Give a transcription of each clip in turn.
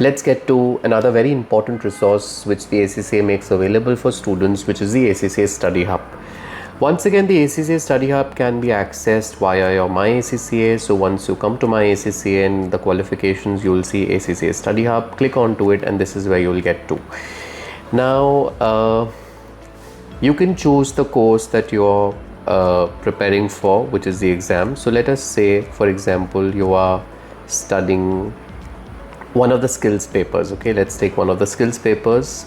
Let's get to another very important resource which the ACCA makes available for students, which is the ACCA Study Hub. Once again, the ACCA Study Hub can be accessed via your My ACCA. So once you come to My ACCA and the qualifications, you'll see ACCA Study Hub. Click onto it and this is where you'll get to. Now, you can choose the course that you're preparing for, which is the exam. So let us say, for example, you are studying one of the skills papers. Okay, let's take one of the skills papers.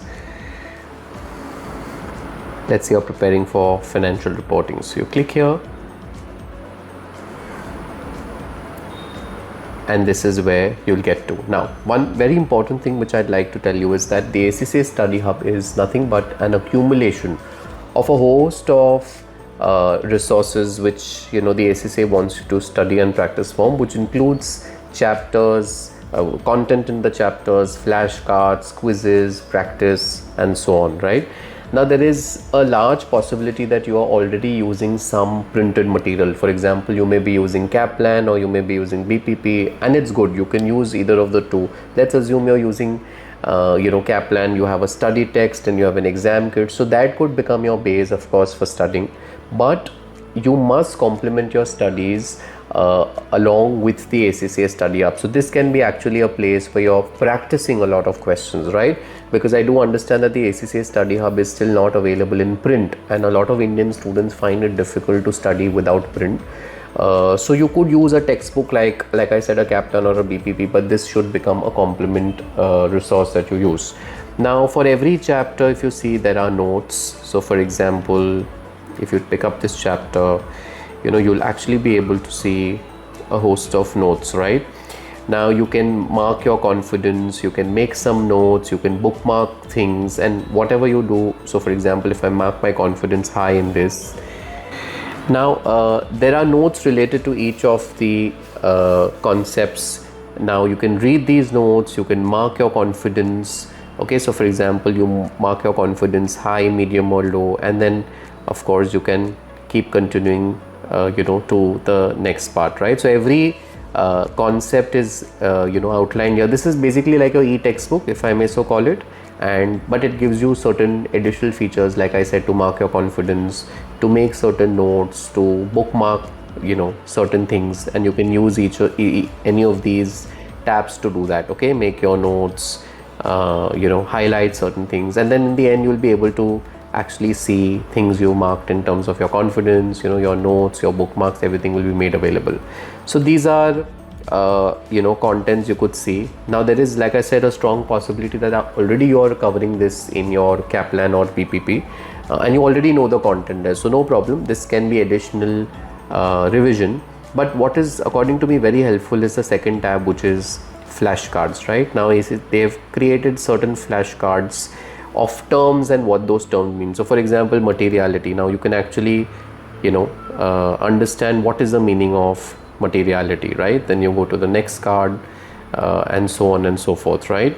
Let's say you're preparing for financial reporting. So you click here and this is where you'll get to. Now, one very important thing which I'd like to tell you is that the ACCA Study Hub is nothing but an accumulation of a host of resources which the ACCA wants you to study and practice from, which includes chapters, content in the chapters, flashcards, quizzes, practice, and so on, right? Now, there is a large possibility that you are already using some printed material. For example, you may be using Kaplan or you may be using BPP, and it's good. You can use either of the two. Let's assume you're using Kaplan, you have a study text and you have an exam kit. So that could become your base, of course, for studying. But you must complement your studies along with the ACCA Study Hub. So this can be actually a place where you're practicing a lot of questions, right? Because I do understand that the ACCA Study Hub is still not available in print, and a lot of Indian students find it difficult to study without print. So you could use a textbook like I said, a Kaplan or a BPP, but this should become a complement resource that you use. Now, for every chapter, if you see, there are notes. So for example, if you pick up this chapter, you'll actually be able to see a host of notes, right? Now you can mark your confidence, you can make some notes, you can bookmark things, and whatever you do. So for example, if I mark my confidence high in this, now there are notes related to each of the concepts. Now you can read these notes, you can mark your confidence. Okay, so for example, you mark your confidence high, medium, or low, and then of course you can keep continuing to the next part, right? So every concept is outlined here. This is basically like a e-textbook, if I may so call it, but it gives you certain additional features, like I said, to mark your confidence, to make certain notes, to bookmark certain things, and you can use any of these tabs to do that. Okay, make your notes, highlight certain things, and then in the end you'll be able to actually see things you marked in terms of your confidence, your notes, your bookmarks, everything will be made available. So these are contents you could see. Now there is, like I said, a strong possibility that already you are covering this in your Kaplan or PPP, and you already know the content there, so no problem. This can be additional revision. But what is, according to me, very helpful is the second tab, which is flashcards, right? Now they've created certain flashcards of terms and what those terms mean. So for example, materiality. Now you can actually understand what is the meaning of materiality, right? Then you go to the next card, and so on and so forth, right?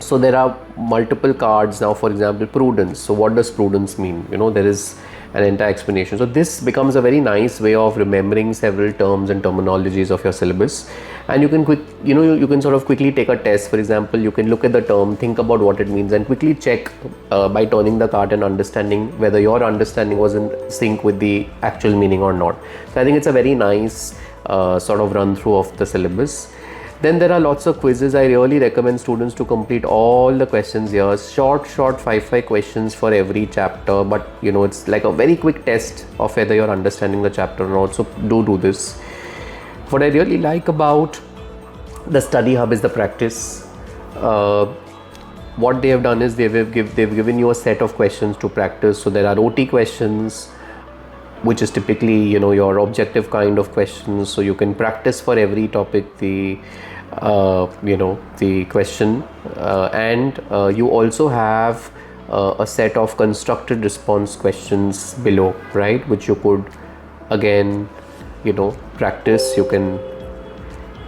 So there are multiple cards. Now for example, prudence. So what does prudence mean? There is an entire explanation. So this becomes a very nice way of remembering several terms and terminologies of your syllabus, and you can you can sort of quickly take a test. For example, you can look at the term, think about what it means, and quickly check by turning the card and understanding whether your understanding was in sync with the actual meaning or not. So I think it's a very nice sort of run through of the syllabus. Then there are lots of quizzes. I really recommend students to complete all the questions here. Short 5 questions for every chapter, but it's like a very quick test of whether you're understanding the chapter or not. So do this. What I really like about the Study Hub is the practice. What they have done is they've given you a set of questions to practice. So there are OT questions, which is typically your objective kind of questions. So you can practice for every topic the question, and you also have a set of constructed response questions below, right, which you could again practice. You can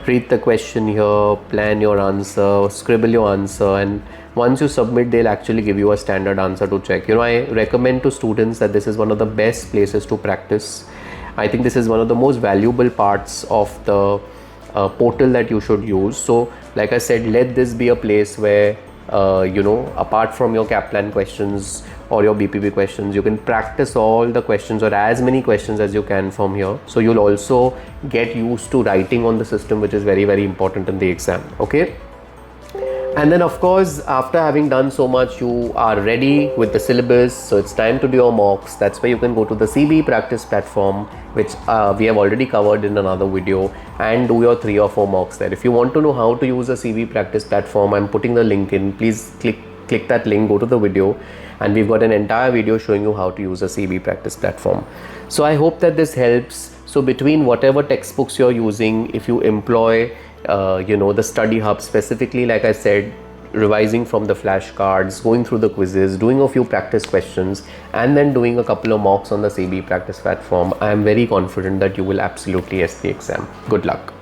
read the question here, plan your answer, scribble your answer, and once you submit, they'll actually give you a standard answer to check. I recommend to students that this is one of the best places to practice. I think this is one of the most valuable parts of the portal that you should use. So like I said, let this be a place where apart from your Kaplan questions or your BPP questions, you can practice all the questions or as many questions as you can from here. So you'll also get used to writing on the system, which is very, very important in the exam. Okay. And then of course, after having done so much, you are ready with the syllabus. So it's time to do your mocks. That's where you can go to the CB practice platform, which we have already covered in another video, and do your 3 or 4 mocks there. If you want to know how to use a CB practice platform, I'm putting the link in. Please click that link, go to the video, and we've got an entire video showing you how to use a CB practice platform. So I hope that this helps. So between whatever textbooks you're using, if you employ the Study Hub, specifically like I said, revising from the flashcards, going through the quizzes, doing a few practice questions, and then doing a couple of mocks on the CB practice platform, I am very confident that you will absolutely ace the exam. Good luck.